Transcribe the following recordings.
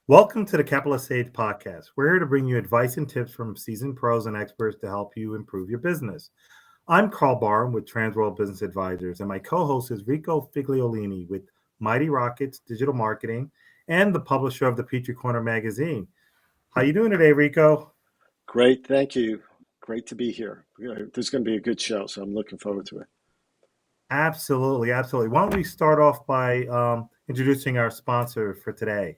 Welcome to the Capitalist Sage podcast. We're here to bring you advice and tips from seasoned pros and experts to help you improve your business. I'm Carl Barham with Transworld Business Advisors, and my co-host is Rico Figliolini with Mighty Rockets Digital Marketing and the publisher of the Peachtree magazine. How you doing today, Rico? Great, thank you. Great to be here. This is going to be a good show, so I'm looking forward to it. Absolutely. Why don't we start off by introducing our sponsor for today?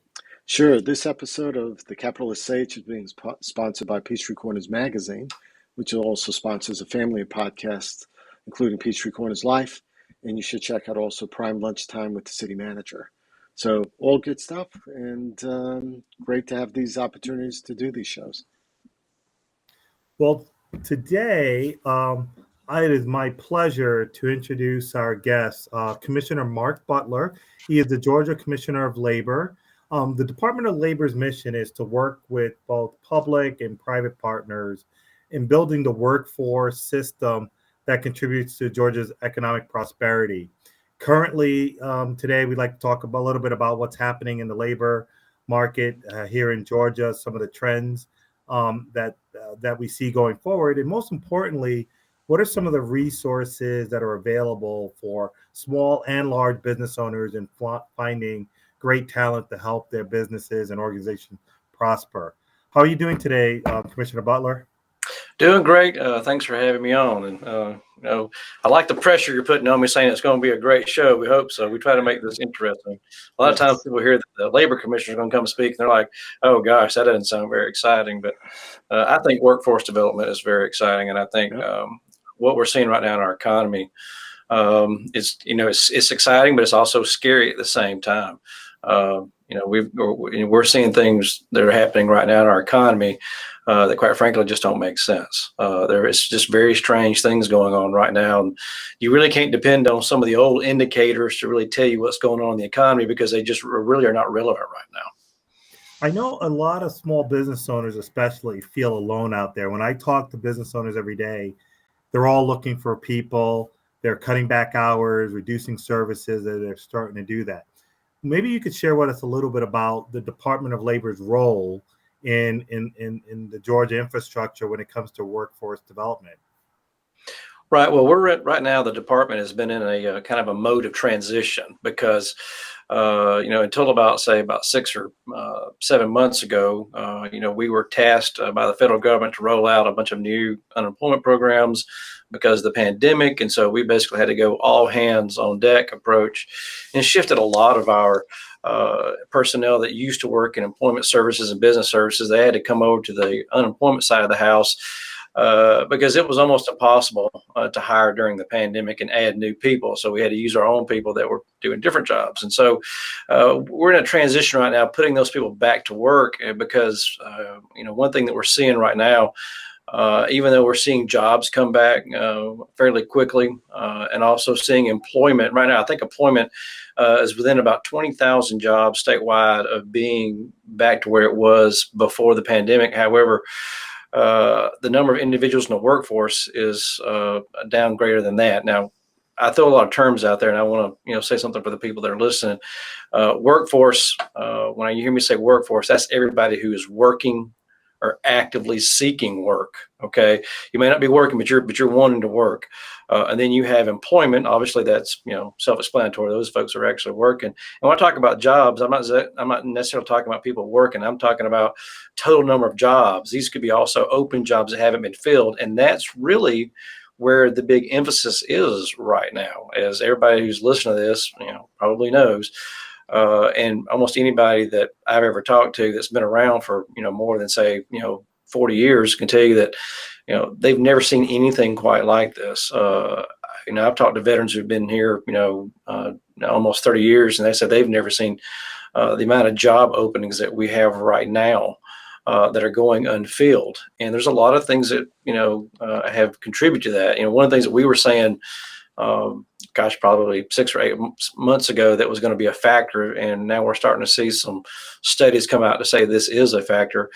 Sure. This episode of The Capitalist Sage is being sponsored by Peachtree magazine, which also sponsors a family of podcasts, including Peachtree Life. And you should check out also Prime Lunchtime with the City Manager. So all good stuff, and great to have these opportunities to do these shows. Well, today it is my pleasure to introduce our guest, Commissioner Mark Butler. He is the Georgia Commissioner of Labor. The Department of Labor's mission is to work with both public and private partners in building the workforce system that contributes to Georgia's economic prosperity. Currently, today, we'd like to talk a little bit about what's happening in the labor market here in Georgia, some of the trends that we see going forward, and most importantly, what are some of the resources that are available for small and large business owners in finding great talent to help their businesses and organizations prosper. How are you doing today, Commissioner Butler? Doing great. Thanks for having me on. And, I like the pressure you're putting on me saying it's going to be a great show. We hope so. We try to make this interesting. A lot of times people hear that the labor commissioner is going to come speak and they're like, oh gosh, that doesn't sound very exciting. But I think workforce development is very exciting. And I think what we're seeing right now in our economy is, it's exciting, but it's also scary at the same time. We're seeing things that are happening right now in our economy that, quite frankly, just don't make sense. There is just very strange things going on right now, and you really can't depend on some of the old indicators to really tell you what's going on in the economy because they just really are not relevant right now. I know a lot of small business owners, especially, feel alone out there. When I talk to business owners every day, they're all looking for people. They're cutting back hours, reducing services. They're starting to do that. Maybe you could share with us a little bit about the Department of Labor's role in the Georgia infrastructure when it comes to workforce development. Right. Well, right now, the department has been in a kind of a mode of transition because, until about 6 or 7 months ago, we were tasked by the federal government to roll out a bunch of new unemployment programs because of the pandemic. And so we basically had to go all hands on deck approach and shifted a lot of our personnel that used to work in employment services and business services. They had to come over to the unemployment side of the house because it was almost impossible to hire during the pandemic and add new people. So we had to use our own people that were doing different jobs. And so we're in a transition right now, putting those people back to work because, one thing that we're seeing right now, even though we're seeing jobs come back fairly quickly and also seeing employment right now, I think employment is within about 20,000 jobs statewide of being back to where it was before the pandemic. However, the number of individuals in the workforce is down greater than that. Now, I throw a lot of terms out there, and I want to, say something for the people that are listening. Workforce. When you hear me say workforce, that's everybody who is working or actively seeking work. Okay, you may not be working, but you're wanting to work. And then you have employment. Obviously, that's self-explanatory. Those folks are actually working. And when I talk about jobs, I'm not necessarily talking about people working. I'm talking about total number of jobs. These could be also open jobs that haven't been filled, and that's really where the big emphasis is right now. As everybody who's listening to this, probably knows. And almost anybody that I've ever talked to that's been around for, more than say, 40 years can tell you that, they've never seen anything quite like this. I've talked to veterans who've been here, almost 30 years, and they said they've never seen the amount of job openings that we have right now that are going unfilled. And there's a lot of things that, have contributed to that. One of the things that we were saying, probably 6 or 8 months ago that was going to be a factor. And now we're starting to see some studies come out to say this is a factor.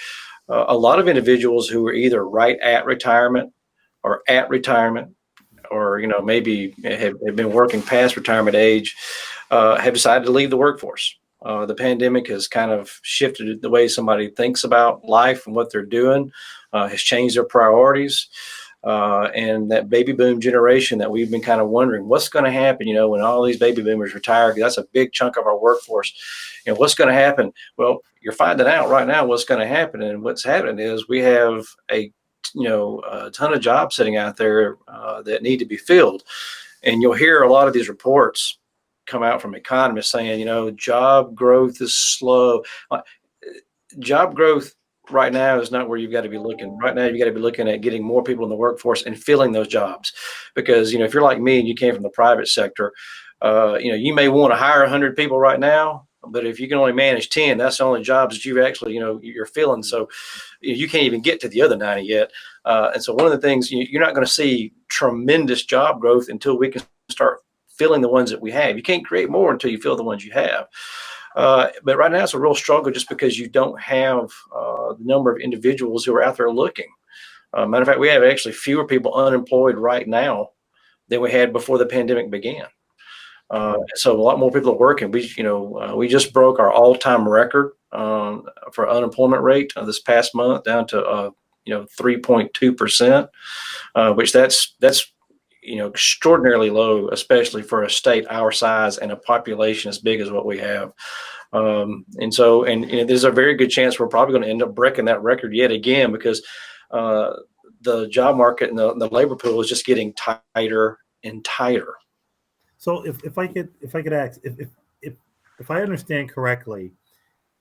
A lot of individuals who are either right at retirement or maybe have been working past retirement age have decided to leave the workforce. The pandemic has kind of shifted the way somebody thinks about life and what they're doing, has changed their priorities. And that baby boom generation that we've been kind of wondering what's going to happen, when all these baby boomers retire, 'cause that's a big chunk of our workforce. What's going to happen? Well, you're finding out right now what's going to happen. And what's happening is we have a ton of jobs sitting out there that need to be filled. And you'll hear a lot of these reports come out from economists saying, job growth is slow. Job growth right now is not where you've got to be looking. Right now, you've got to be looking at getting more people in the workforce and filling those jobs. Because, if you're like me and you came from the private sector, you may want to hire 100 people right now, but if you can only manage 10, that's the only jobs that you've actually, you're filling. So you can't even get to the other 90 yet. And so one of the things, you're not going to see tremendous job growth until we can start filling the ones that we have. You can't create more until you fill the ones you have. But right now it's a real struggle just because you don't have the number of individuals who are out there looking. Matter of fact, we have actually fewer people unemployed right now than we had before the pandemic began. So a lot more people are working. We just broke our all-time record for unemployment rate this past month, down to 3.2%, which that's extraordinarily low, especially for a state our size and a population as big as what we have. And there's a very good chance we're probably going to end up breaking that record yet again, because the job market and the labor pool is just getting tighter and tighter. So if I could ask, if I understand correctly,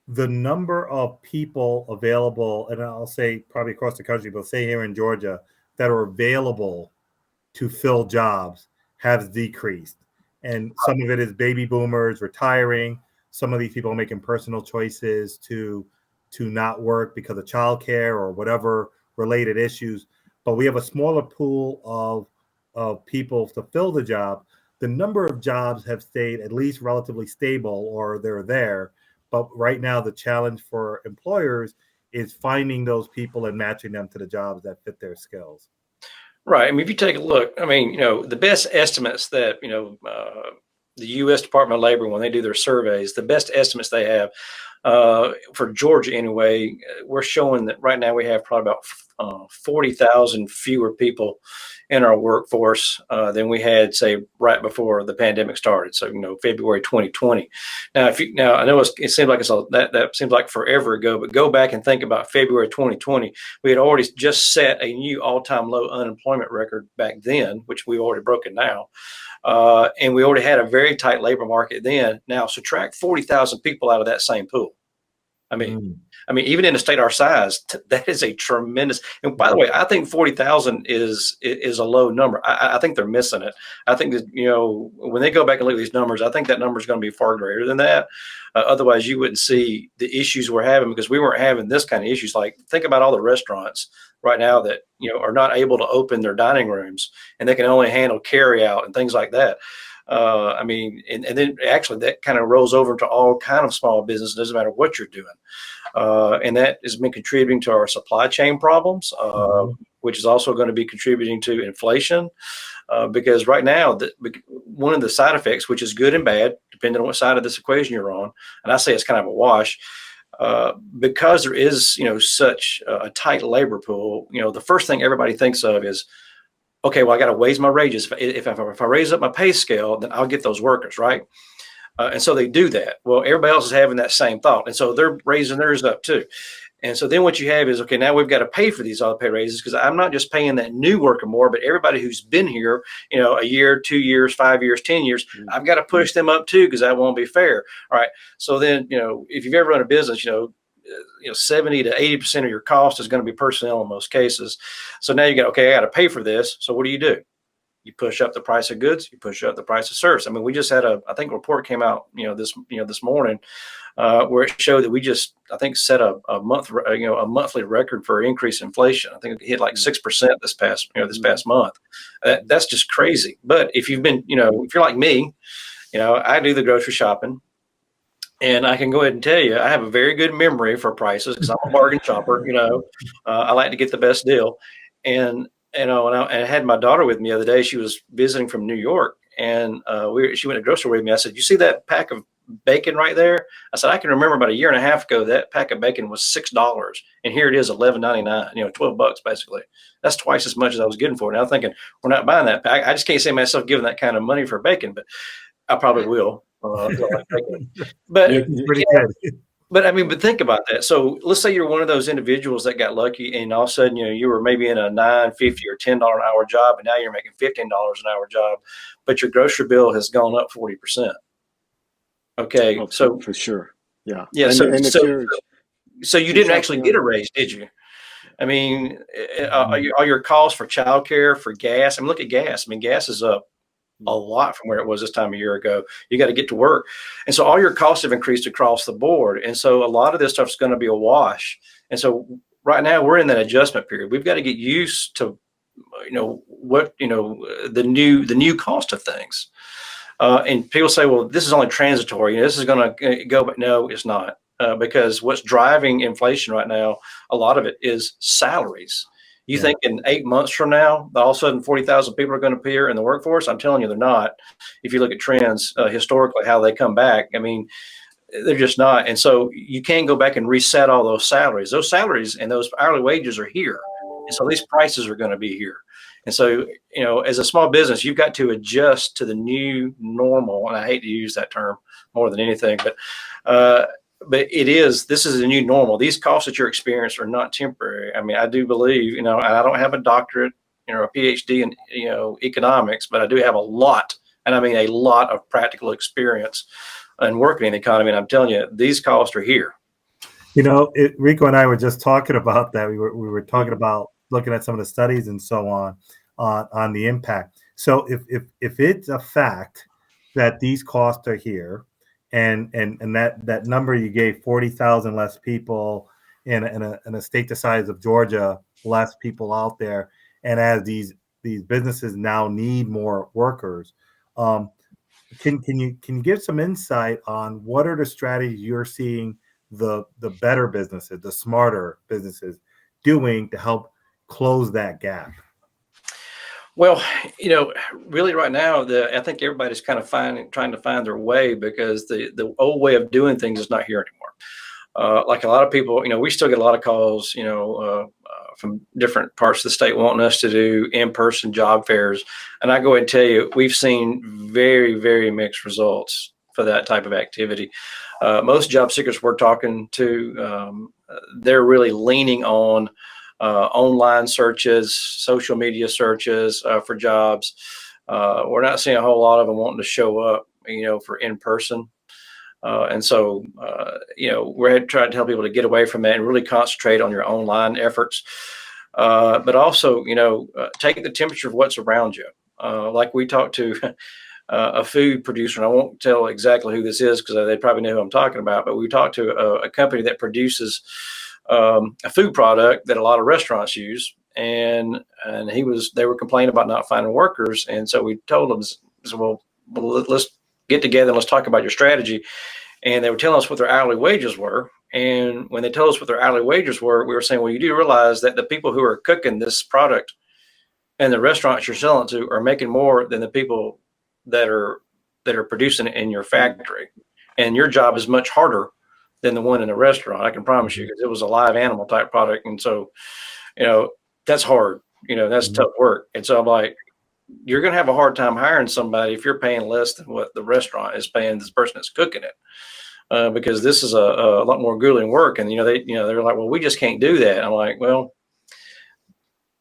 the number of people available, and I'll say probably across the country, but say here in Georgia, that are available to fill jobs has decreased. And some of it is baby boomers retiring. Some of these people are making personal choices to not work because of childcare or whatever related issues. But we have a smaller pool of people to fill the job. The number of jobs have stayed at least relatively stable, or they're there. But right now, the challenge for employers is finding those people and matching them to the jobs that fit their skills. Right. I mean, if you take a look, the best estimates that, the U.S. Department of Labor, when they do their surveys, the best estimates they have for Georgia anyway, we're showing that right now we have probably about 40,000 fewer people in our workforce than we had, say, right before the pandemic started. So, February 2020. Now, I know it seems like that seems like forever ago, but go back and think about February 2020. We had already just set a new all-time low unemployment record back then, which we've already broken now. And we already had a very tight labor market then. Now, subtract 40,000 people out of that same pool. I mean, even in a state our size, that is a tremendous. And by the way, I think 40,000 is a low number. I think they're missing it. I think that when they go back and look at these numbers, I think that number is going to be far greater than that. Otherwise, you wouldn't see the issues we're having, because we weren't having this kind of issues. Like, think about all the restaurants right now that are not able to open their dining rooms, and they can only handle carry out and things like that. And then actually that kind of rolls over into all kind of small business. Doesn't matter what you're doing. And that has been contributing to our supply chain problems, which is also going to be contributing to inflation. Because right now, one of the side effects, which is good and bad, depending on what side of this equation you're on, and I say it's kind of a wash, because there is, such a tight labor pool, the first thing everybody thinks of is, okay, well, I got to raise my wages. If I raise up my pay scale, then I'll get those workers, right? And so they do that. Well, everybody else is having that same thought. And so they're raising theirs up too. And so then what you have is, okay, now we've got to pay for these auto pay raises, because I'm not just paying that new worker more, but everybody who's been here, a year, 2 years, 5 years, 10 years, I've got to push them up too, because that won't be fair. All right. So then, if you've ever run a business, 70 to 80% of your cost is going to be personnel in most cases. So now you go, okay, I got to pay for this. So what do? You push up the price of goods, you push up the price of service. I mean, we just had a report came out, this morning, where it showed that we just, set a monthly record for increased inflation. I think it hit like 6% this past month. That's just crazy. But if you've been, if you're like me, I do the grocery shopping. And I can go ahead and tell you, I have a very good memory for prices, because I'm a bargain shopper. I like to get the best deal. And I had my daughter with me the other day. She was visiting from New York, and she went to the grocery with me. I said, "You see that pack of bacon right there. I said, I can remember about a year and a half ago, that pack of bacon was $6. And here it is, $11.99, $12 basically. That's twice as much as I was getting for it. And I'm thinking, we're not buying that pack. I just can't see myself giving that kind of money for bacon, but I probably will. 'Cause I like bacon. But It's pretty good. But think about that. So let's say you're one of those individuals that got lucky, and all of a sudden, you were maybe in a $9.50 or $10 an hour job, and now you're making $15 an hour job, but your grocery bill has gone up 40%. Okay, so for sure, yeah. yeah, And so you didn't actually get a raise, did you? I mean, all your costs for childcare, for gas. I mean, look at gas. I mean, gas is up a lot from where it was this time a year ago. You got to get to work. And so all your costs have increased across the board. And so a lot of this stuff is going to be a wash. And so right now we're in that adjustment period. We've got to get used to, the new cost of things. And people say, well, this is only transitory. This is going to go, but no, it's not. Because what's driving inflation right now, a lot of it is salaries. You think in 8 months from now, all of a sudden 40,000 people are going to appear in the workforce? I'm telling you, they're not. If you look at trends historically, how they come back, I mean, they're just not. And so you can't go back and reset all those salaries. Those salaries and those hourly wages are here. And so these prices are going to be here. And so, as a small business, you've got to adjust to the new normal. And I hate to use that term more than anything, but this is a new normal. These costs that you're experiencing are not temporary. I mean, I do believe, and I don't have a doctorate, a PhD in, economics, but I do have a lot, and I mean a lot of practical experience and working in the economy. And I'm telling you, these costs are here. Rico and I were just talking about that. We were talking about looking at some of the studies and so on the impact. So if it's a fact that these costs are here, and that number you gave, 40,000 less people in a state the size of Georgia, less people out there, and as these businesses now need more workers, can you give some insight on what are the strategies you're seeing the better businesses, the smarter businesses doing to help close that gap? Well, really right now, I think everybody's kind of trying to find their way, because the old way of doing things is not here anymore. Like a lot of people, we still get a lot of calls, from different parts of the state wanting us to do in-person job fairs. And I go ahead and tell you, we've seen very, very mixed results for that type of activity. Most job seekers we're talking to, they're really leaning on online searches, social media searches for jobs. We're not seeing a whole lot of them wanting to show up, for in person. And so, we're trying to tell people to get away from that and really concentrate on your online efforts. But also, take the temperature of what's around you. Like we talked to a food producer, and I won't tell exactly who this is because they probably know who I'm talking about, but we talked to a company that produces a food product that a lot of restaurants use, and they were complaining about not finding workers, and so we told them, well, let's get together and let's talk about your strategy. And they were telling us what their hourly wages were, and when they told us what their hourly wages were, we were saying, well, you do realize that the people who are cooking this product and the restaurants you're selling to are making more than the people that are producing it in your factory, and your job is much harder than the one in the restaurant. I can promise you, because it was a live animal type product. And so, that's hard, that's tough work. And so I'm like, you're going to have a hard time hiring somebody if you're paying less than what the restaurant is paying this person that's cooking it. Because this is a lot more grueling work. And, they're like, well, we just can't do that. I'm like, well,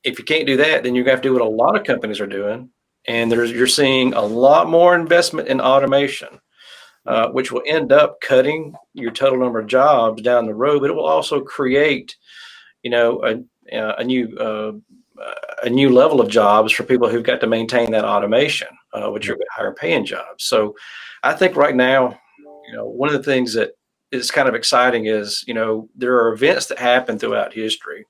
if you can't do that, then you have to do what a lot of companies are doing. And you're seeing a lot more investment in automation. Which will end up cutting your total number of jobs down the road, but it will also create, a new level of jobs for people who've got to maintain that automation, which are higher paying jobs. So, I think right now, one of the things that is kind of exciting is, there are events that happen throughout history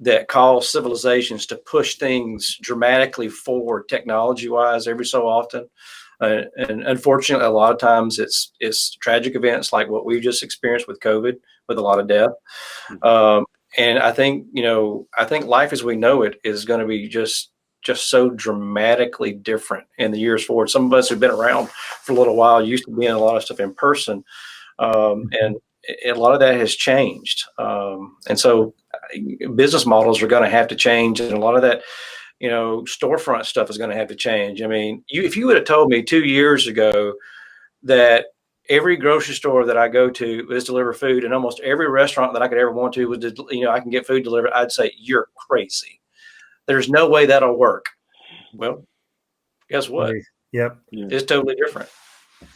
that cause civilizations to push things dramatically forward technology-wise every so often. And unfortunately, a lot of times it's tragic events like what we just experienced with COVID, with a lot of death. And I think life as we know it is going to be just just so dramatically different in the years forward. Some of us who've been around for a little while used to be in a lot of stuff in person, and a lot of that has changed. And so business models are going to have to change, and a lot of that, storefront stuff is going to have to change. I mean, if you would have told me 2 years ago that every grocery store that I go to is deliver food, and almost every restaurant that I could ever want to was, I can get food delivered, I'd say you're crazy. There's no way that'll work. Well, guess what? Yep. It's totally different.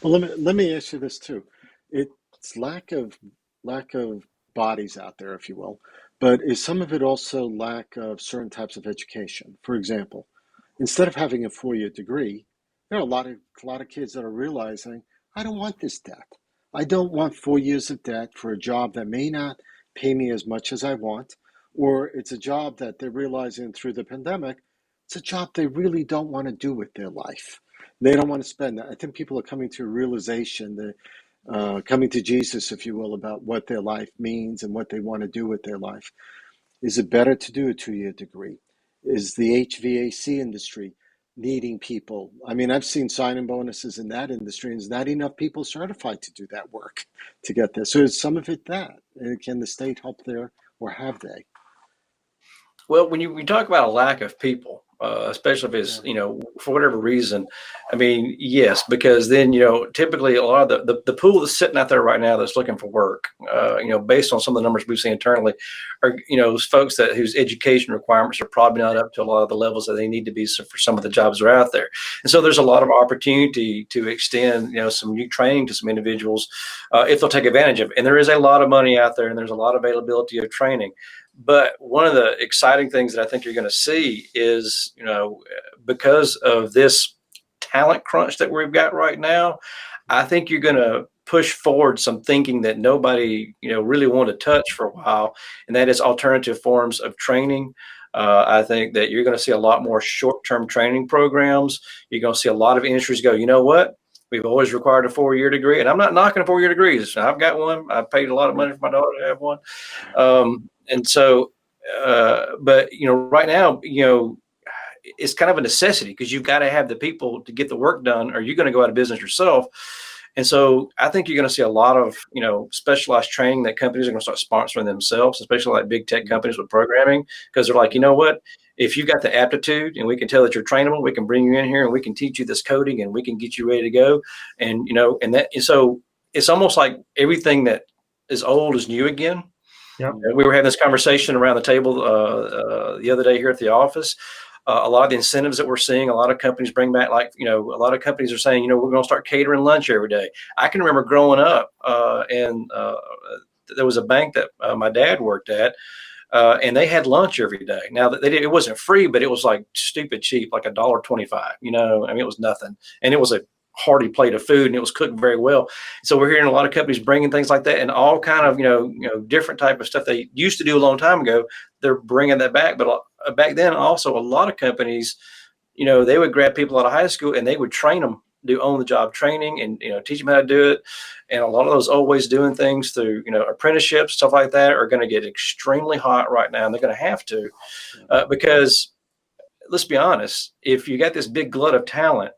Well, let me ask you this too. It's lack of bodies out there, if you will, but is some of it also lack of certain types of education? For example, instead of having a 4-year degree, there are a lot of kids that are realizing, I don't want this debt. I don't want 4 years of debt for a job that may not pay me as much as I want, or it's a job that they're realizing through the pandemic, it's a job they really don't want to do with their life. They don't want to spend that. I think people are coming to a realization, coming to Jesus, if you will, about what their life means and what they want to do with their life. Is it better to do a 2-year degree? Is the HVAC industry needing people? I mean, I've seen sign-in bonuses in that industry, and there's not enough people certified to do that work to get there. So is some of it that? And can the state help there, or have they? Well, when we talk about a lack of people, especially if it's, for whatever reason, I mean, yes, because then, typically a lot of the pool that's sitting out there right now that's looking for work, based on some of the numbers we've seen internally, are, folks whose education requirements are probably not up to a lot of the levels that they need to be for some of the jobs that are out there. And so there's a lot of opportunity to extend, some new training to some individuals if they'll take advantage of it. And there is a lot of money out there, and there's a lot of availability of training. But one of the exciting things that I think you're going to see is, because of this talent crunch that we've got right now, I think you're going to push forward some thinking that nobody, really wanted to touch for a while, and that is alternative forms of training. I think that you're going to see a lot more short-term training programs. You're going to see a lot of industries go, you know what? We've always required a 4-year degree, and I'm not knocking 4-year degrees. I've got one. I paid a lot of money for my daughter to have one. And so, but, right now, it's kind of a necessity because you've got to have the people to get the work done, or you're going to go out of business yourself. And so I think you're going to see a lot of, specialized training that companies are going to start sponsoring themselves, especially like big tech companies with programming, because they're like, you know what, if you've got the aptitude and we can tell that you're trainable, we can bring you in here and we can teach you this coding and we can get you ready to go. And, and so it's almost like everything that is old is new again. Yep. We were having this conversation around the table the other day here at the office. A lot of the incentives that we're seeing, a lot of companies bring back, like, a lot of companies are saying, we're going to start catering lunch every day. I can remember growing up and there was a bank that my dad worked at, and they had lunch every day. Now it wasn't free, but it was like stupid cheap, like $1.25. I mean, it was nothing, and it was a hearty plate of food, and it was cooked very well. So we're hearing a lot of companies bringing things like that, and all kind of different type of stuff they used to do a long time ago. They're bringing that back, but back then also a lot of companies, they would grab people out of high school and they would train them, do on-the-job training, and teach them how to do it. And a lot of those always doing things through apprenticeships, stuff like that, are going to get extremely hot right now, and they're going to have to because let's be honest, if you got this big glut of talent,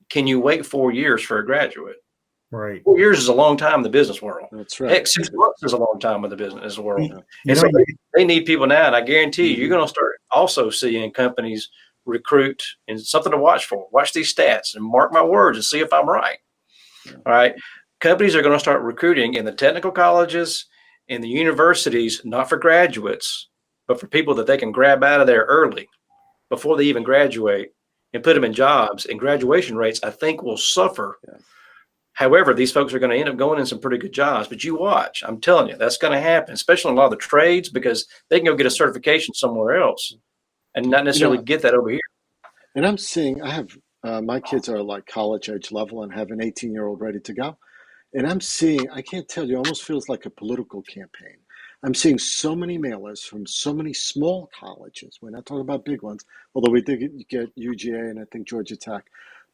can you wait 4 years for a graduate? Right. 4 years is a long time in the business world. That's right. Heck, 6 months is a long time in the business world. You know, so they need people now, and I guarantee you, you're going to start also seeing companies recruit, and something to watch for. Watch these stats and mark my words and see if I'm right. All right. Companies are going to start recruiting in the technical colleges, in the universities, not for graduates, but for people that they can grab out of there early before they even graduate and put them in jobs. And graduation rates, I think, will suffer. Yeah. However, these folks are going to end up going in some pretty good jobs, but you watch. I'm telling you, that's going to happen, especially in a lot of the trades, because they can go get a certification somewhere else and not necessarily get that over here. And I'm seeing, I have, my kids are like college age level and have an 18-year-old ready to go. And I'm seeing, I can't tell you, it almost feels like a political campaign. I'm seeing so many mailers from so many small colleges. We're not talking about big ones, although we did get UGA and I think Georgia Tech.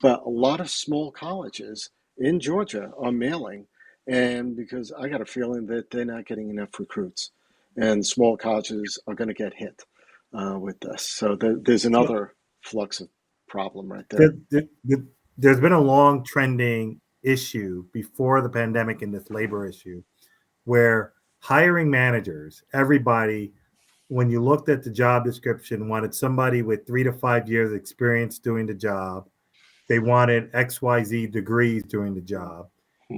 But a lot of small colleges in Georgia are mailing, and because I got a feeling that they're not getting enough recruits, and small colleges are going to get hit with this. So there's another flux of problem right there. There's been a long trending issue before the pandemic in this labor issue where hiring managers, everybody, when you looked at the job description, wanted somebody with 3 to 5 years experience doing the job. They wanted XYZ degrees doing the job.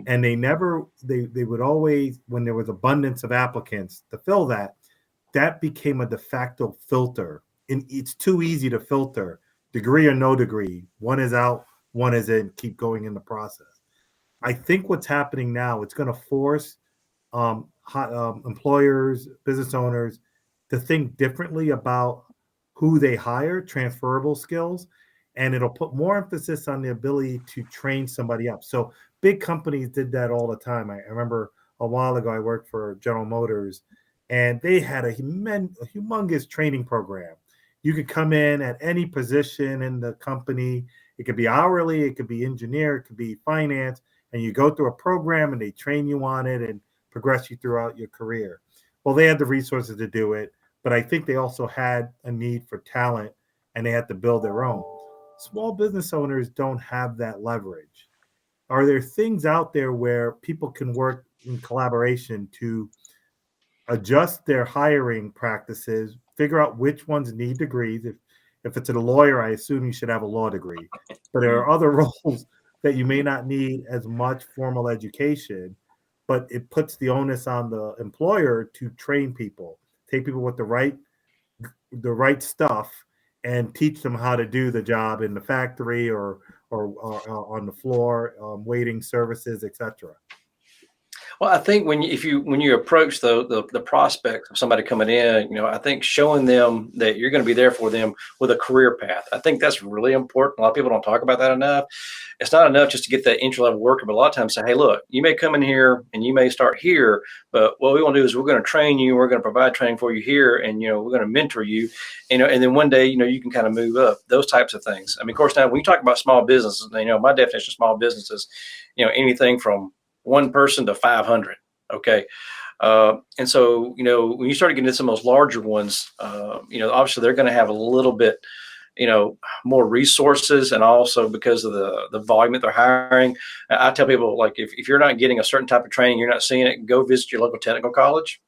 And they would always, when there was abundance of applicants to fill that became a de facto filter. And it's too easy to filter degree or no degree. One is out, one is in, keep going in the process. I think what's happening now, it's going to force employers, business owners to think differently about who they hire, transferable skills, and it'll put more emphasis on the ability to train somebody up. So big companies did that all the time. I remember a while ago, I worked for General Motors, and they had a humongous training program. You could come in at any position in the company. It could be hourly, it could be engineer, it could be finance, and you go through a program and they train you on it and progress you throughout your career. Well, they had the resources to do it, but I think they also had a need for talent and they had to build their own. Small business owners don't have that leverage. Are there things out there where people can work in collaboration to adjust their hiring practices, figure out which ones need degrees? If it's a lawyer, I assume you should have a law degree. But there are other roles that you may not need as much formal education, but it puts the onus on the employer to train people, take people with the right stuff and teach them how to do the job in the factory or on the floor, waiting services, etc. Well, I think when you approach the prospect of somebody coming in, I think showing them that you're going to be there for them with a career path. I think that's really important. A lot of people don't talk about that enough. It's not enough just to get that entry level worker, but a lot of times say, hey, look, you may come in here and you may start here, but what we want to do is we're going to train you. We're going to provide training for you here, and we're going to mentor you, and then one day you can kind of move up. Those types of things. I mean, of course, now when you talk about small businesses, my definition of small business is anything from one person to 500. Okay. And so, when you start getting into some of those larger ones, obviously they're going to have a little bit, more resources, and also because of the volume that they're hiring. I tell people, like, if you're not getting a certain type of training, you're not seeing it, go visit your local technical college,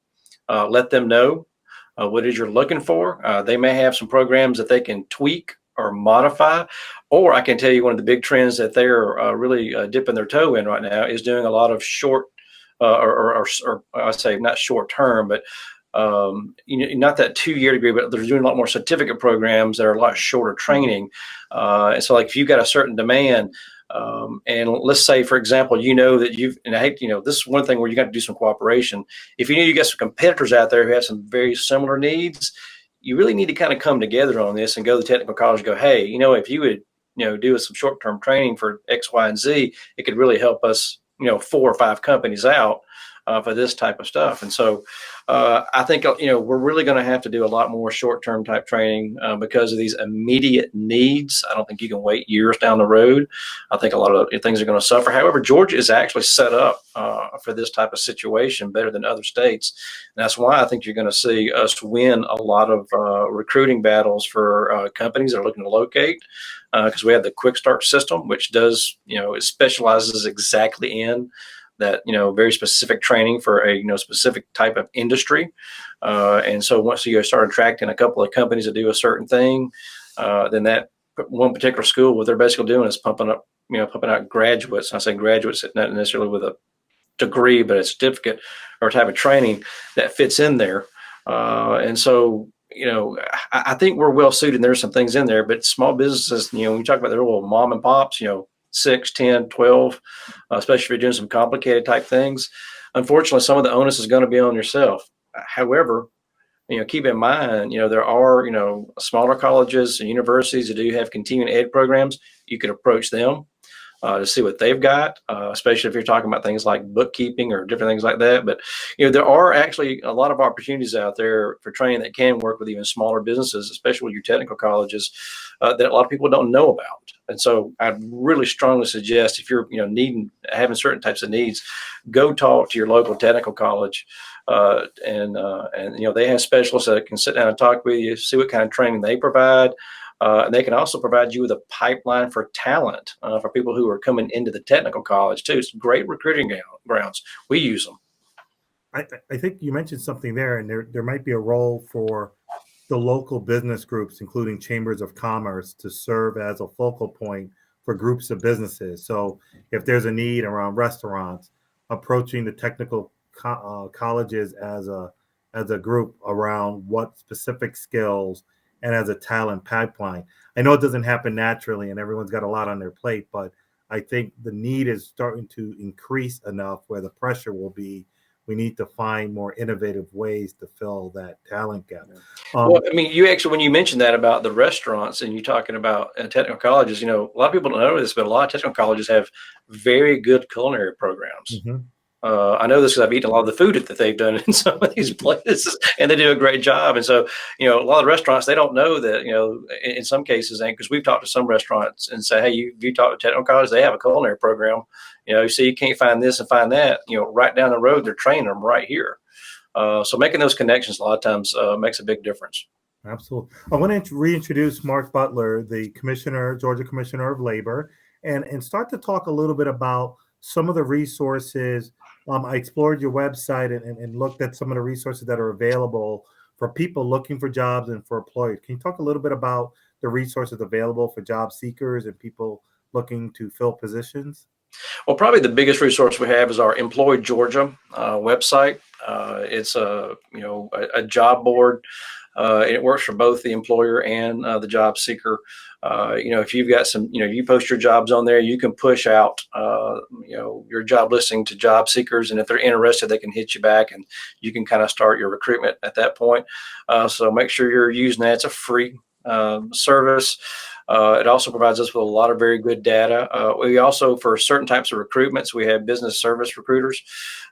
let them know what it is you're looking for. They may have some programs that they can tweak or modify, or I can tell you one of the big trends that they're really dipping their toe in right now is doing a lot of short, or I say not short term, but not that 2-year degree, but they're doing a lot more certificate programs that are a lot shorter training. And so, like, if you've got a certain demand, and let's say, for example, that and I hate, this is one thing where you got to do some cooperation. If you got some competitors out there who have some very similar needs, you really need to kind of come together on this and go to the technical college and go, hey, if you would, do some short-term training for X, Y, and Z, it could really help us, 4 or 5 companies out for this type of stuff. And so I think, we're really going to have to do a lot more short-term type training because of these immediate needs. I don't think you can wait years down the road. I think a lot of things are going to suffer. However, Georgia is actually set up for this type of situation better than other states. And that's why I think you're going to see us win a lot of recruiting battles for companies that are looking to locate, because we have the Quick Start system, which does, it specializes exactly in that, very specific training for a, specific type of industry. And so once you start attracting a couple of companies that do a certain thing, then that one particular school, what they're basically doing is pumping out graduates. And I say graduates, not necessarily with a degree, but a certificate or a type of training that fits in there. And so, I think we're well suited. There's some things in there, but small businesses, when you talk about their little mom and pops, 6, 10, 12, especially if you're doing some complicated type things. Unfortunately, some of the onus is going to be on yourself. However, keep in mind, there are, smaller colleges and universities that do have continuing ed programs. You could approach them to see what they've got, especially if you're talking about things like bookkeeping or different things like that. But, there are actually a lot of opportunities out there for training that can work with even smaller businesses, especially with your technical colleges, that a lot of people don't know about. And so I'd really strongly suggest, if you're, having certain types of needs, go talk to your local technical college. And they have specialists that can sit down and talk with you, see what kind of training they provide. And they can also provide you with a pipeline for talent for people who are coming into the technical college too. It's great recruiting grounds. We use them. I think you mentioned something there, and there might be a role for the local business groups, including chambers of commerce, to serve as a focal point for groups of businesses. So if there's a need around restaurants, approaching the technical colleges as a group around what specific skills and as a talent pipeline. I know it doesn't happen naturally, and everyone's got a lot on their plate, but I think the need is starting to increase enough where the pressure will be. We need to find more innovative ways to fill that talent gap. Well, I mean, you actually, when you mentioned that about the restaurants and you talking about technical colleges, a lot of people don't know this, but a lot of technical colleges have very good culinary programs. Mm-hmm. I know this because I've eaten a lot of the food that they've done in some of these places, and they do a great job. And so, a lot of restaurants, they don't know that, in some cases, and because we've talked to some restaurants and say, hey, you talk to technical college, they have a culinary program. You see, you can't find this and find that, right down the road, they're training them right here. So making those connections a lot of times makes a big difference. Absolutely. I want to reintroduce Mark Butler, the Georgia Commissioner of Labor, and start to talk a little bit about some of the resources. I explored your website and looked at some of the resources that are available for people looking for jobs and for employers. Can you talk a little bit about the resources available for job seekers and people looking to fill positions? Well, probably the biggest resource we have is our Employ Georgia website. It's a job board. It works for both the employer and the job seeker. If you've got some, you post your jobs on there, you can push out, your job listing to job seekers. And if they're interested, they can hit you back and you can kind of start your recruitment at that point. So make sure you're using that. It's a free service. It also provides us with a lot of very good data. We also, for certain types of recruitments, we have business service recruiters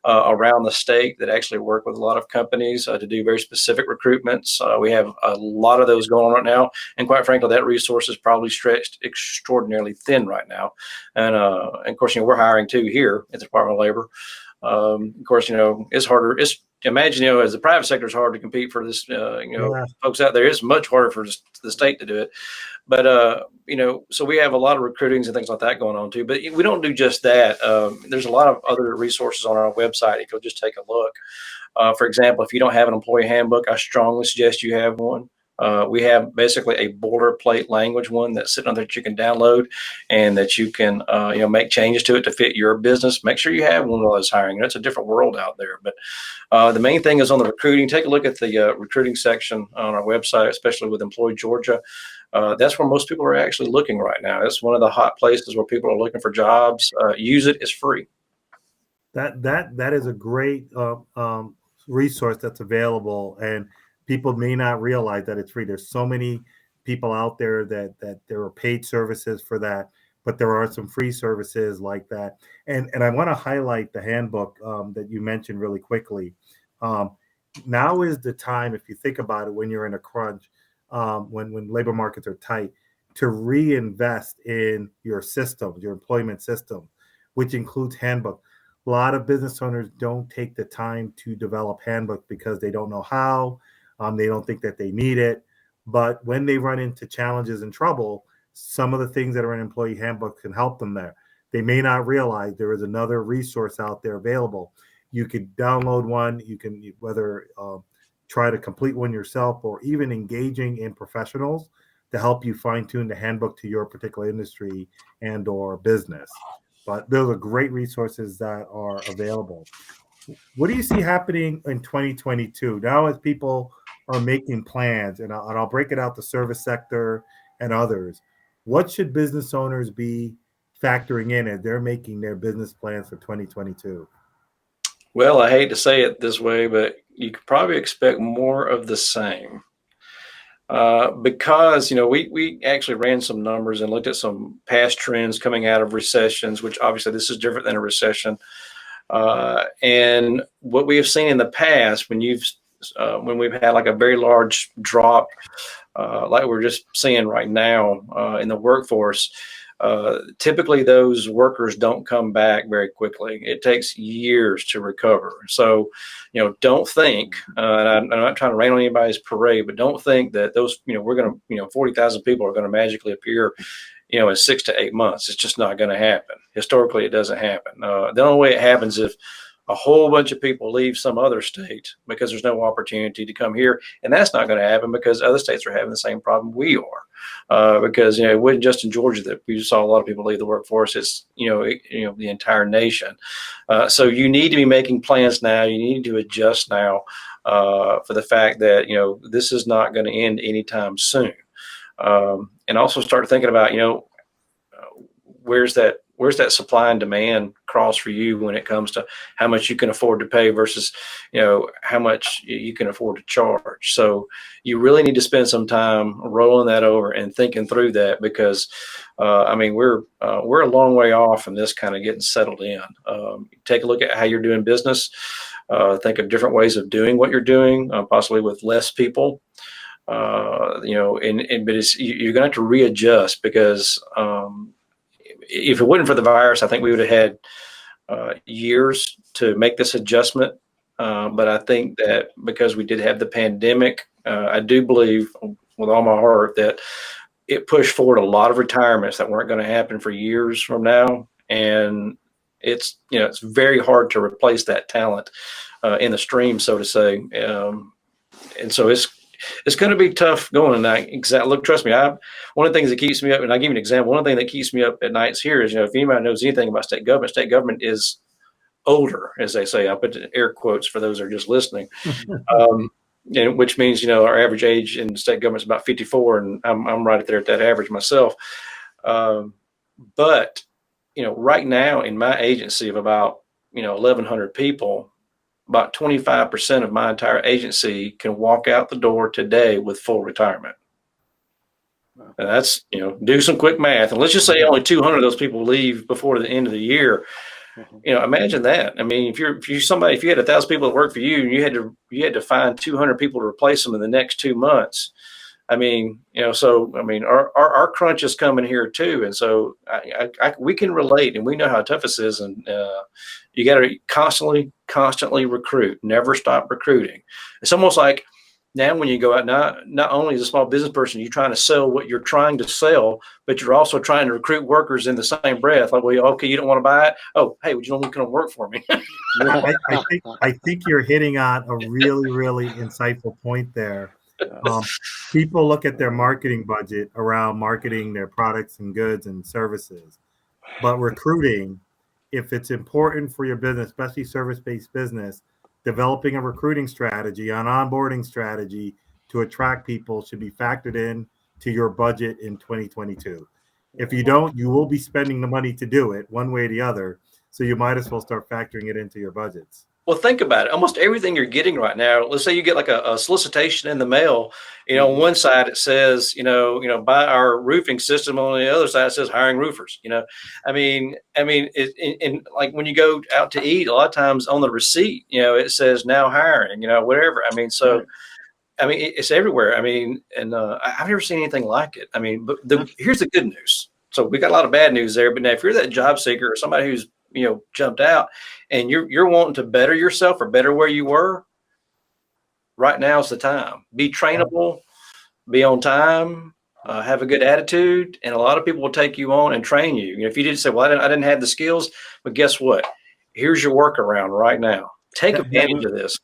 around the state that actually work with a lot of companies to do very specific recruitments. We have a lot of those going on right now. And quite frankly, that resource is probably stretched extraordinarily thin right now. And of course, we're hiring too here at the Department of Labor. Of course, it's harder. Imagine, as the private sector is hard to compete for this, folks out there. It's much harder for the state to do it. But, so we have a lot of recruitings and things like that going on too. But we don't do just that. There's a lot of other resources on our website if you'll just take a look. For example, if you don't have an employee handbook, I strongly suggest you have one. We have basically a boilerplate language one that's sitting on there that you can download and that you can, make changes to it to fit your business. Make sure you have one while it's hiring. It's a different world out there. But the main thing is on the recruiting. Take a look at the recruiting section on our website, especially with Employ Georgia. That's where most people are actually looking right now. It's one of the hot places where people are looking for jobs. Use it. It's free. That is a great resource that's available, and people may not realize that it's free. There's so many people out there that there are paid services for that, but there are some free services like that. And I want to highlight the handbook that you mentioned really quickly. Now is the time, if you think about it, when you're in a crunch, when labor markets are tight, to reinvest in your system, your employment system, which includes handbook. A lot of business owners don't take the time to develop handbook because they don't know how. They don't think that they need it. But when they run into challenges and trouble, some of the things that are in employee handbook can help them there. They may not realize there is another resource out there available. You could download one. You can whether try to complete one yourself or even engaging in professionals to help you fine tune the handbook to your particular industry and or business. But those are great resources that are available. What do you see happening in 2022 now as people are making plans? And I'll break it out the service sector and others. What should business owners be factoring in as they're making their business plans for 2022? Well, I hate to say it this way, but you could probably expect more of the same. Because, we actually ran some numbers and looked at some past trends coming out of recessions, which obviously this is different than a recession. And what we have seen in the past, when we've had like a very large drop, like we're just seeing right now in the workforce, typically those workers don't come back very quickly. It takes years to recover. So, don't think, and I'm not trying to rain on anybody's parade, but don't think that those, we're going to, 40,000 people are going to magically appear, in 6 to 8 months. It's just not going to happen. Historically, it doesn't happen. The only way it happens if a whole bunch of people leave some other state because there's no opportunity to come here. And that's not going to happen because other states are having the same problem we are. Because, it wasn't just in Georgia that we saw a lot of people leave the workforce. It's, the entire nation. So you need to be making plans now. You need to adjust now for the fact that, this is not going to end anytime soon. And also start thinking about, where's that supply and demand cross for you when it comes to how much you can afford to pay versus, how much you can afford to charge. So you really need to spend some time rolling that over and thinking through that because, we're a long way off from this kind of getting settled in. Take a look at how you're doing business. Think of different ways of doing what you're doing, possibly with less people. But you're going to have to readjust because, if it wasn't for the virus, I think we would have had years to make this adjustment. But I think that because we did have the pandemic, I do believe with all my heart that it pushed forward a lot of retirements that weren't going to happen for years from now. And it's very hard to replace that talent in the stream, so to say. And so it's going to be tough going at night. Look, trust me. One of the things that keeps me up, and I'll give you an example. One thing that keeps me up at nights here is, if anybody knows anything about state government is older, as they say. I put air quotes for those that are just listening. And which means, our average age in state government is about 54, and I'm right there at that average myself. But right now in my agency of about 1,100 people, about 25% of my entire agency can walk out the door today with full retirement. And that's, do some quick math. And let's just say only 200 of those people leave before the end of the year. Imagine that. If you had 1,000 people that work for you and you had to find 200 people to replace them in the next 2 months. Our crunch is coming here too. And so we can relate and we know how tough this is. And you got to constantly recruit, never stop recruiting. It's almost like now when you go out, not only as a small business person, you're trying to sell what you're trying to sell, but you're also trying to recruit workers in the same breath. Like, well, okay, you don't want to buy it. Oh, hey, would you want to come work for me? I think you're hitting on a really, really insightful point there. People look at their marketing budget around marketing their products and goods and services, but recruiting, if it's important for your business, especially service-based business, developing a recruiting strategy, an onboarding strategy to attract people should be factored in to your budget in 2022. If you don't, you will be spending the money to do it one way or the other. So you might as well start factoring it into your budgets. Well, think about it. Almost everything you're getting right now, let's say you get like a solicitation in the mail, on one side it says, buy our roofing system. On the other side it says hiring roofers, like when you go out to eat, a lot of times on the receipt, it says now hiring, whatever. It's everywhere. And I've never seen anything like it. But here's the good news. So we got a lot of bad news there, but now if you're that job seeker or somebody who's jumped out and you're wanting to better yourself or better where you were, right now's the time. Be trainable, be on time, have a good attitude, and a lot of people will take you on and train you. If you didn't say, well, I didn't have the skills, but guess what? Here's your workaround right now. Take advantage of this.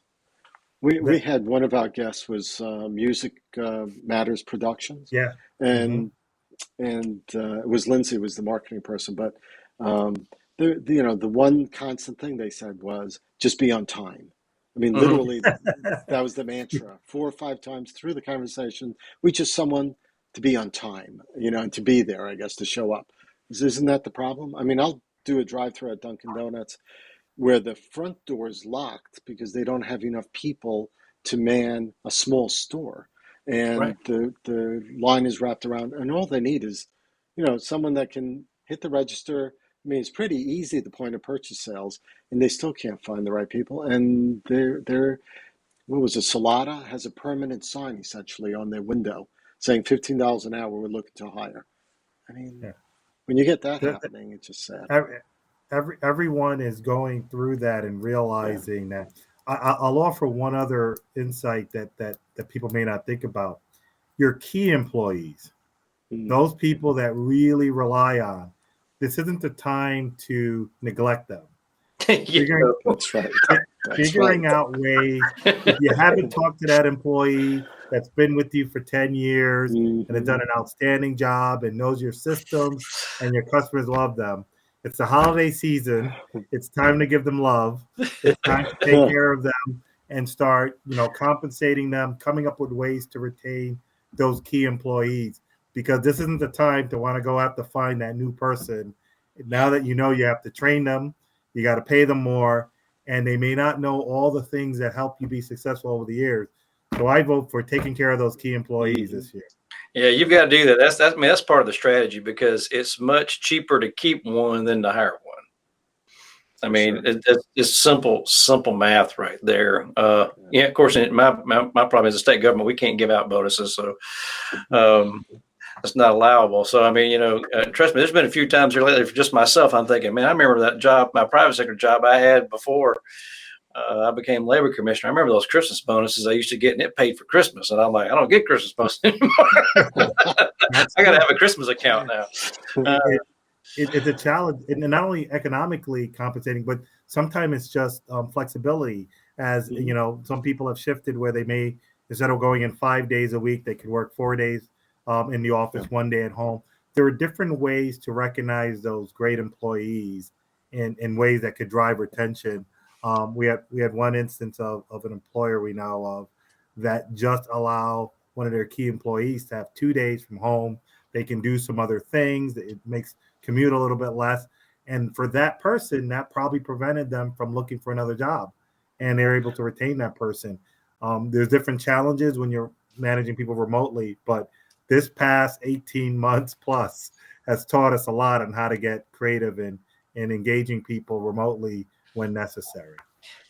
We had one of our guests was Music Matters Productions. Yeah. And it was Lindsay was the marketing person, but the one constant thing they said was just be on time. Literally, that was the mantra 4 or 5 times through the conversation. We just someone to be on time, and to be there, I guess, to show up. Isn't that the problem? I'll do a drive-through at Dunkin' Donuts where the front door is locked because they don't have enough people to man a small store. And Right. the line is wrapped around, and all they need is, someone that can hit the register. It's pretty easy, the point of purchase sales, and they still can't find the right people. And they're what was it? Salata has a permanent sign essentially on their window saying $15 an hour. We're looking to hire. Yeah. when you get that The- happening, it's just sad. everyone is going through that and realizing that. I'll offer one other insight that people may not think about. Your key employees, those people that really rely on, this isn't the time to neglect them. Figuring, That's right. figuring out ways. If you haven't talked to that employee that's been with you for 10 years and has done an outstanding job and knows your systems and your customers love them, it's the holiday season. It's time to give them love. It's time to take care of them and start, compensating them, coming up with ways to retain those key employees, because this isn't the time to want to go out to find that new person. Now that you have to train them, you got to pay them more, and they may not know all the things that help you be successful over the years. So I vote for taking care of those key employees this year. Yeah, you've got to do that. That's part of the strategy, because it's much cheaper to keep one than to hire one. I mean, it's simple math right there. Yeah, of course, my problem is the state government. We can't give out bonuses, so it's not allowable. So, I mean, trust me, there's been a few times here lately for just myself. I'm thinking, man, I remember that job, my private sector job I had before I became labor commissioner. I remember those Christmas bonuses I used to get, and it paid for Christmas. And I'm like, I don't get Christmas bonuses anymore. I got to have a Christmas account now. It's a challenge, and not only economically compensating, but sometimes it's just flexibility. As some people have shifted where they may, instead of going in 5 days a week, they could work 4 days in the office, 1 day at home. There are different ways to recognize those great employees in ways that could drive retention. We had one instance of an employer we know of that just allow one of their key employees to have 2 days from home. They can do some other things. It makes commute a little bit less. And for that person, that probably prevented them from looking for another job. And they're able to retain that person. There's different challenges when you're managing people remotely, but this past 18 months plus has taught us a lot on how to get creative in engaging people remotely when necessary.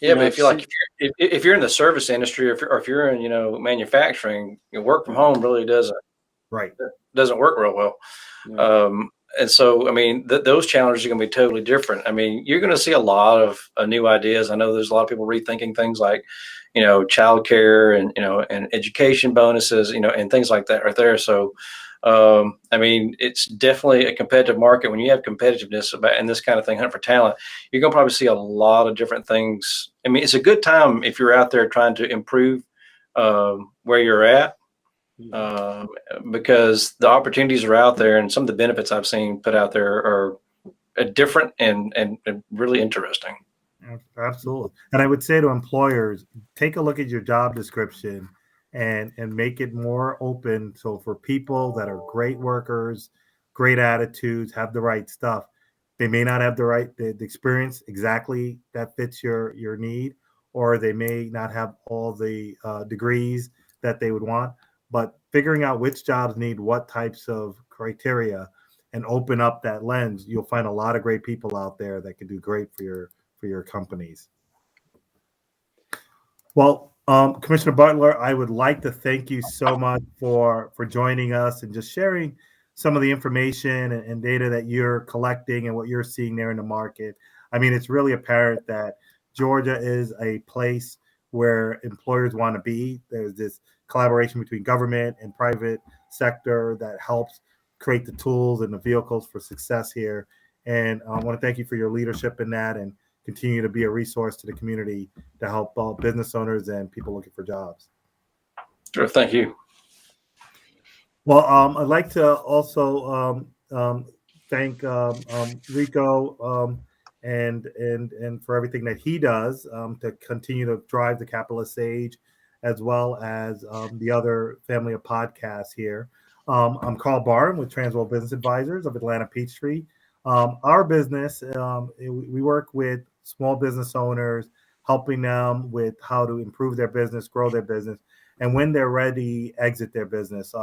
Yeah, but if you're in the service industry, or if you're in manufacturing, work from home really doesn't work real well. Yeah. And so, I mean, those challenges are going to be totally different. I mean, you're going to see a lot of new ideas. I know there's a lot of people rethinking things like, childcare and and education bonuses, and things like that right there. So, I mean, it's definitely a competitive market. When you have competitiveness and this kind of thing, hunt for talent, you're going to probably see a lot of different things. I mean, it's a good time if you're out there trying to improve where you're at. Because the opportunities are out there, and some of the benefits I've seen put out there are different and really interesting. Absolutely. And I would say to employers, take a look at your job description and make it more open. So for people that are great workers, great attitudes, have the right stuff, they may not have the experience exactly that fits your need, or they may not have all the degrees that they would want. But figuring out which jobs need what types of criteria and open up that lens, you'll find a lot of great people out there that can do great for your companies. Well, Commissioner Butler, I would like to thank you so much for joining us and just sharing some of the information and data that you're collecting and what you're seeing there in the market. I mean, it's really apparent that Georgia is a place where employers want to be. There's this collaboration between government and private sector that helps create the tools and the vehicles for success here. And I want to thank you for your leadership in that, and continue to be a resource to the community to help business owners and people looking for jobs. Sure. Thank you. Well, I'd like to also thank Rico and for everything that he does to continue to drive the Capitalist Age, as well as the other family of podcasts here. I'm Carl Barham with Transworld Business Advisors of Atlanta Peachtree. Our business, we work with small business owners, helping them with how to improve their business, grow their business, and when they're ready, exit their business.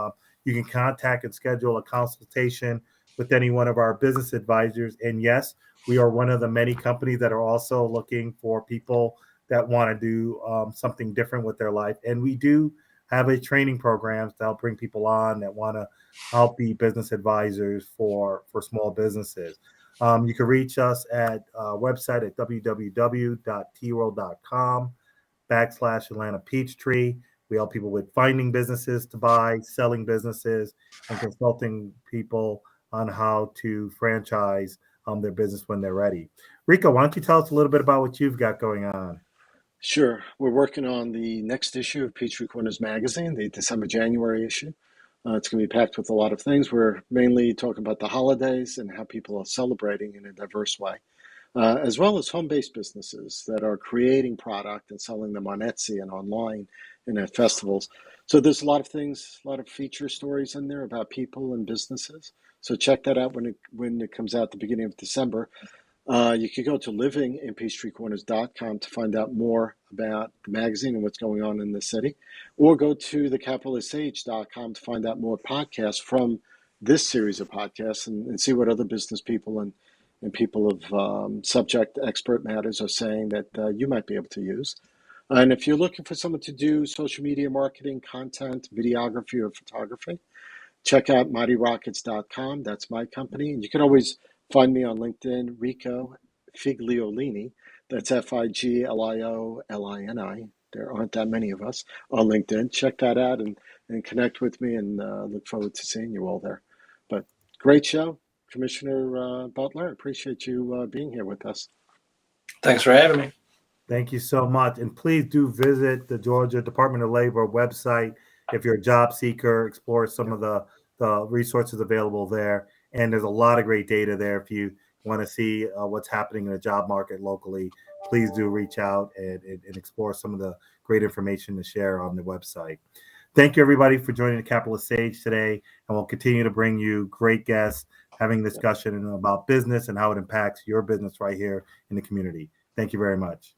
You can contact and schedule a consultation with any one of our business advisors. And yes, we are one of the many companies that are also looking for people that want to do something different with their life. And we do have a training programs to help bring people on that want to help be business advisors for small businesses. You can reach us at website at www.tworld.com/Atlanta Peachtree. We help people with finding businesses to buy, selling businesses, and consulting people on how to franchise their business when they're ready. Rico, why don't you tell us a little bit about what you've got going on? Sure. We're working on the next issue of Peachtree Corners Magazine, the December-January issue. It's going to be packed with a lot of things. We're mainly talking about the holidays and how people are celebrating in a diverse way, as well as home-based businesses that are creating product and selling them on Etsy and online and at festivals. So there's a lot of things, a lot of feature stories in there about people and businesses. So check that out when it comes out at the beginning of December. You can go to livinginpeachtreecorners.com to find out more about the magazine and what's going on in the city, or go to thecapitalistsage.com to find out more podcasts from this series of podcasts and see what other business people and people of subject expert matters are saying that you might be able to use. And if you're looking for someone to do social media marketing, content, videography, or photography, check out mightyrockets.com. That's my company. And you can always find me on LinkedIn, Rico Figliolini. That's Figliolini. There aren't that many of us on LinkedIn. Check that out and connect with me, and look forward to seeing you all there. But great show, Commissioner Butler. Appreciate you being here with us. Thanks for having me. Thank you so much. And please do visit the Georgia Department of Labor website if you're a job seeker, explore some of the resources available there. And there's a lot of great data there. If you want to see what's happening in the job market locally, please do reach out and explore some of the great information to share on the website. Thank you, everybody, for joining the Capitalist Sage today. And we'll continue to bring you great guests having discussion about business and how it impacts your business right here in the community. Thank you very much.